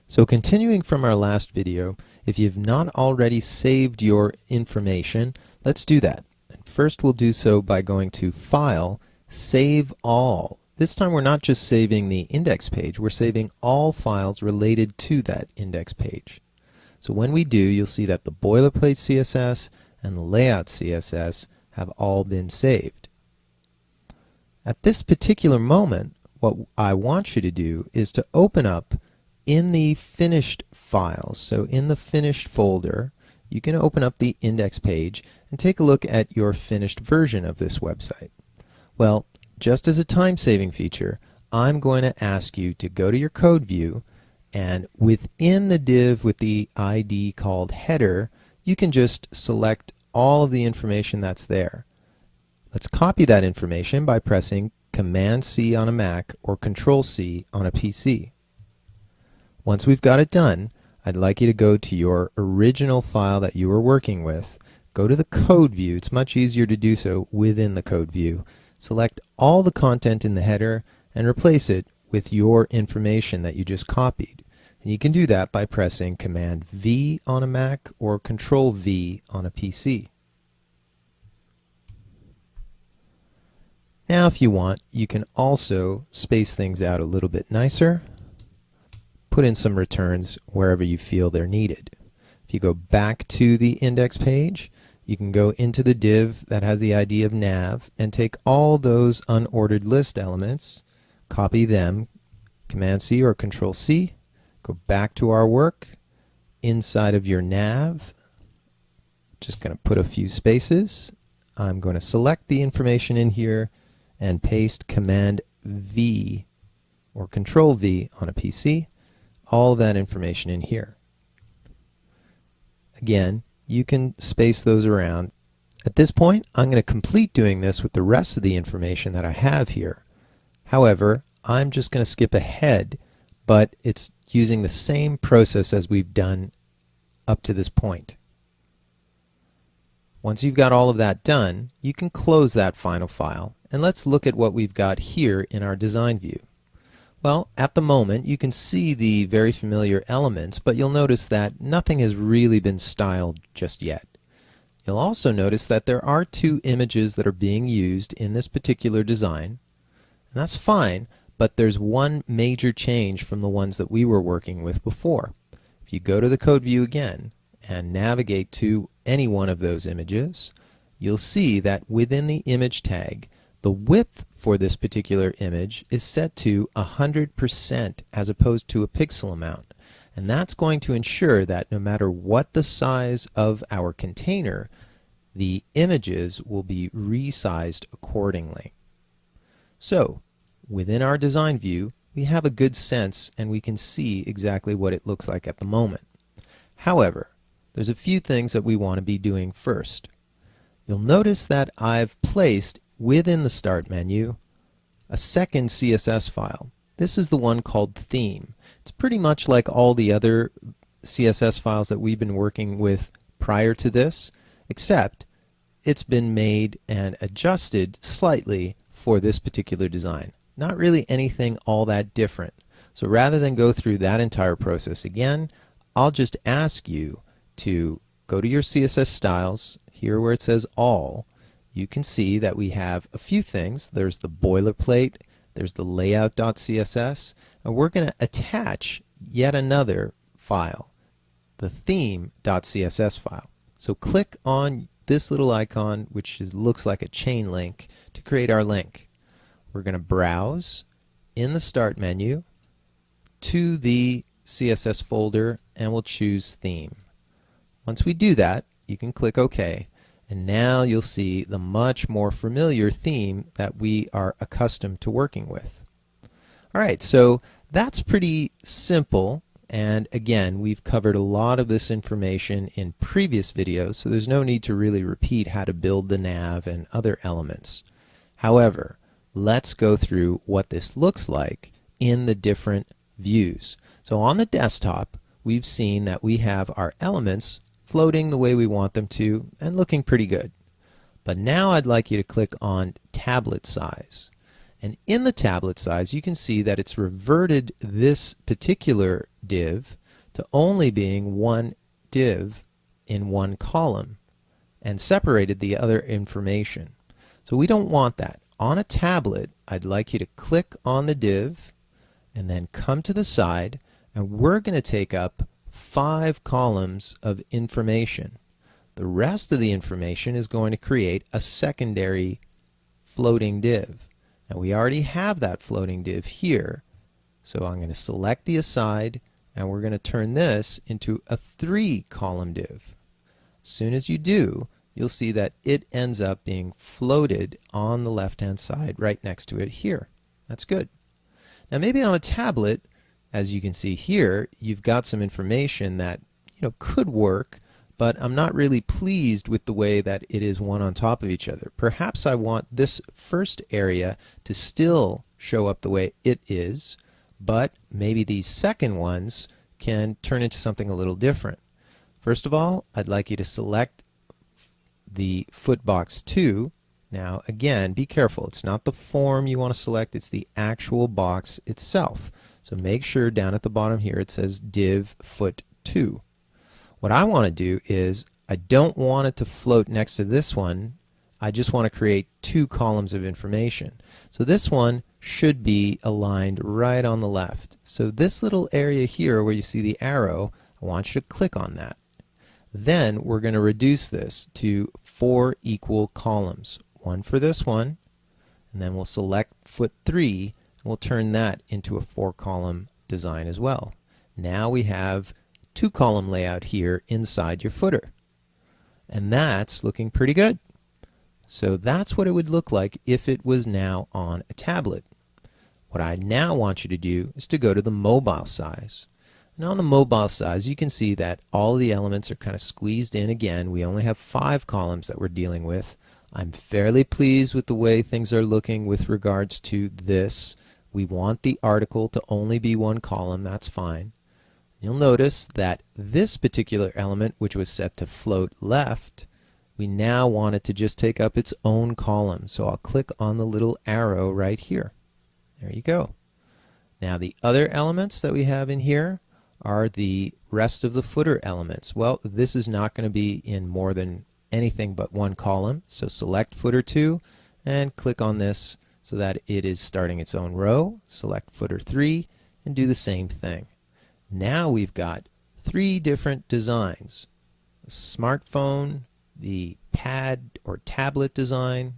So continuing from our last video, if you've not already saved your information, let's do that. And first we'll do so by going to File, Save All. This time we're not just saving the index page, we're saving all files related to that index page. So when we do, you'll see that the boilerplate CSS and the layout CSS have all been saved. At this particular moment, what I want you to do is to open up in the finished files. So in the finished folder, you can open up the index page and take a look at your finished version of this website. Well, just as a time-saving feature, I'm going to ask you to go to your code view, and within the div with the ID called header, you can just select all of the information that's there. Let's copy that information by pressing Command-C on a Mac or Control-C on a PC. Once we've got it done, I'd like you to go to your original file that you were working with, go to the code view. It's much easier to do so within the code view. Select all the content in the header and replace it with your information that you just copied. And you can do that by pressing Command-V on a Mac or Control-V on a PC. Now if you want, you can also space things out a little bit nicer. Put in some returns wherever you feel they're needed. If you go back to the index page, you can go into the div that has the ID of nav and take all those unordered list elements, copy them, Command-C or Control-C, go back to our work, inside of your nav, just going to put a few spaces. I'm going to select the information in here and paste Command-V or Control-V on a PC. All of that information in here. Again, you can space those around. At this point, I'm going to complete doing this with the rest of the information that I have here. However, I'm just going to skip ahead, but it's using the same process as we've done up to this point. Once you've got all of that done, you can close that final file, and let's look at what we've got here in our design view. Well, at the moment, you can see the very familiar elements, but you'll notice that nothing has really been styled just yet. You'll also notice that there are two images that are being used in this particular design, and that's fine, but there's one major change from the ones that we were working with before. If you go to the code view again and navigate to any one of those images, you'll see that within the image tag, the width for this particular image is set to 100% as opposed to a pixel amount. And that's going to ensure that no matter what the size of our container, the images will be resized accordingly. So, within our design view, we have a good sense and we can see exactly what it looks like at the moment. However, there's a few things that we want to be doing first. You'll notice that I've placed within the Start menu a second CSS file. This is the one called Theme. It's pretty much like all the other CSS files that we've been working with prior to this, except it's been made and adjusted slightly for this particular design. Not really anything all that different. So rather than go through that entire process again, I'll just ask you to go to your CSS styles, here where it says All. You can see that we have a few things. There's the boilerplate, there's the layout.css, and we're going to attach yet another file, the theme.css file. So click on this little icon, which looks like a chain link, to create our link. We're going to browse in the Start menu to the CSS folder, and we'll choose Theme. Once we do that, you can click OK. And now you'll see the much more familiar theme that we are accustomed to working with. Alright, so that's pretty simple, and again, we've covered a lot of this information in previous videos, so there's no need to really repeat how to build the nav and other elements. However, let's go through what this looks like in the different views. So on the desktop, we've seen that we have our elements floating the way we want them to and looking pretty good. But now I'd like you to click on tablet size. And in the tablet size, you can see that it's reverted this particular div to only being one div in one column and separated the other information. So we don't want that. On a tablet, I'd like you to click on the div and then come to the side, and we're going to take up 5 columns of information. The rest of the information is going to create a secondary floating div. Now we already have that floating div here, so I'm going to select the aside and we're going to turn this into a 3-column div. As soon as you do, you'll see that it ends up being floated on the left-hand side right next to it here. That's good. Now maybe on a tablet, as you can see here, you've got some information that could work, but I'm not really pleased with the way that it is one on top of each other. Perhaps I want this first area to still show up the way it is, but maybe these second ones can turn into something a little different. First of all, I'd like you to select the footbox 2. Now again, be careful. It's not the form you want to select, it's the actual box itself. So make sure down at the bottom here it says div foot 2. What I want to do is I don't want it to float next to this one. I just want to create 2 columns of information. So this one should be aligned right on the left. So this little area here where you see the arrow, I want you to click on that. Then we're going to reduce this to 4 equal columns. One for this one, and then we'll select foot 3, and we'll turn that into a 4-column design as well. Now we have 2-column layout here inside your footer. And that's looking pretty good. So that's what it would look like if it was now on a tablet. What I now want you to do is to go to the mobile size. And on the mobile size, you can see that all the elements are kind of squeezed in again. We only have 5 columns that we're dealing with. I'm fairly pleased with the way things are looking with regards to this. We want the article to only be 1 column. That's fine. You'll notice that this particular element, which was set to float left, we now want it to just take up its own column. So I'll click on the little arrow right here. There you go. Now the other elements that we have in here are the rest of the footer elements. Well, this is not going to be in more than anything but 1 column. So select footer 2 and click on this so that it is starting its own row. Select footer 3 and do the same thing. Now we've got 3 different designs: the smartphone, the pad or tablet design,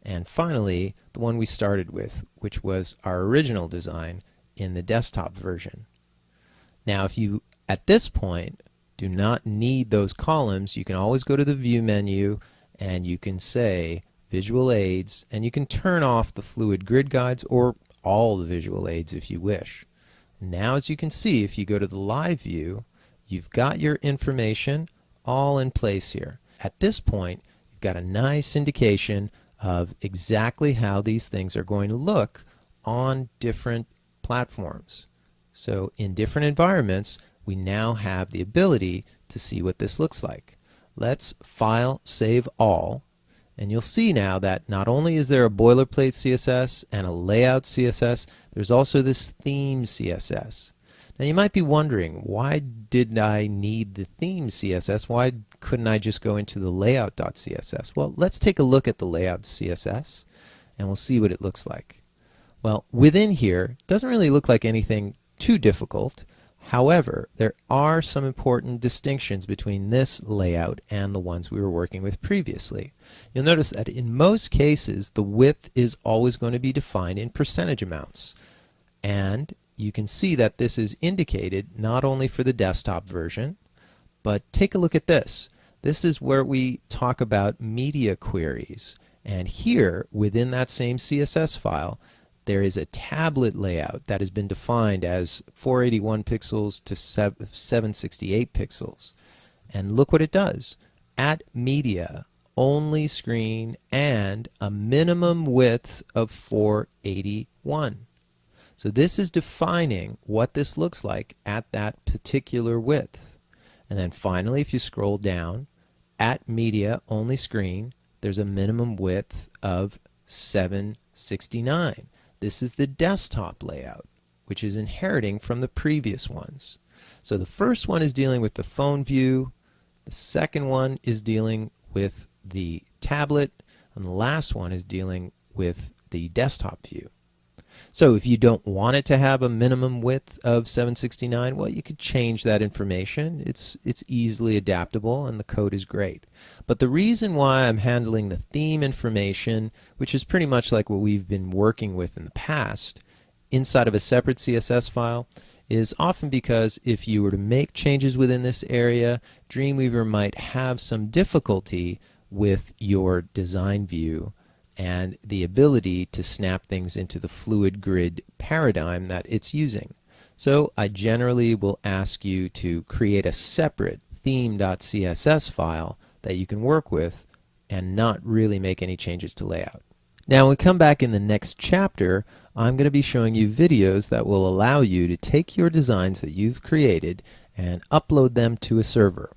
and finally the one we started with, which was our original design in the desktop version. Now if you at this point do not need those columns, you can always go to the view menu and you can say visual aids, and you can turn off the fluid grid guides or all the visual aids if you wish. Now as you can see, if you go to the live view, you've got your information all in place here. At this point, you've got a nice indication of exactly how these things are going to look on different platforms. So in different environments, we now have the ability to see what this looks like. Let's File, Save All, and you'll see now that not only is there a boilerplate CSS and a layout CSS, there's also this theme CSS. Now you might be wondering, why did I need the theme CSS? Why couldn't I just go into the layout.css? Well, let's take a look at the layout CSS and we'll see what it looks like. Well, within here, it doesn't really look like anything too difficult. However, there are some important distinctions between this layout and the ones we were working with previously. You'll notice that in most cases, the width is always going to be defined in percentage amounts. And you can see that this is indicated not only for the desktop version, but take a look at this. This is where we talk about media queries. And here, within that same CSS file, there is a tablet layout that has been defined as 481 pixels to 768 pixels. And look what it does. At media, only screen, and a minimum width of 481. So this is defining what this looks like at that particular width. And then finally, if you scroll down, at media, only screen, there's a minimum width of 769. This is the desktop layout, which is inheriting from the previous ones. So the first one is dealing with the phone view, the second one is dealing with the tablet, and the last one is dealing with the desktop view. So if you don't want it to have a minimum width of 769, well, you could change that information. It's easily adaptable and the code is great. But the reason why I'm handling the theme information, which is pretty much like what we've been working with in the past, inside of a separate CSS file, is often because if you were to make changes within this area, Dreamweaver might have some difficulty with your design view and the ability to snap things into the fluid grid paradigm that it's using. So I generally will ask you to create a separate theme.css file that you can work with and not really make any changes to layout. Now when we come back in the next chapter, I'm going to be showing you videos that will allow you to take your designs that you've created and upload them to a server.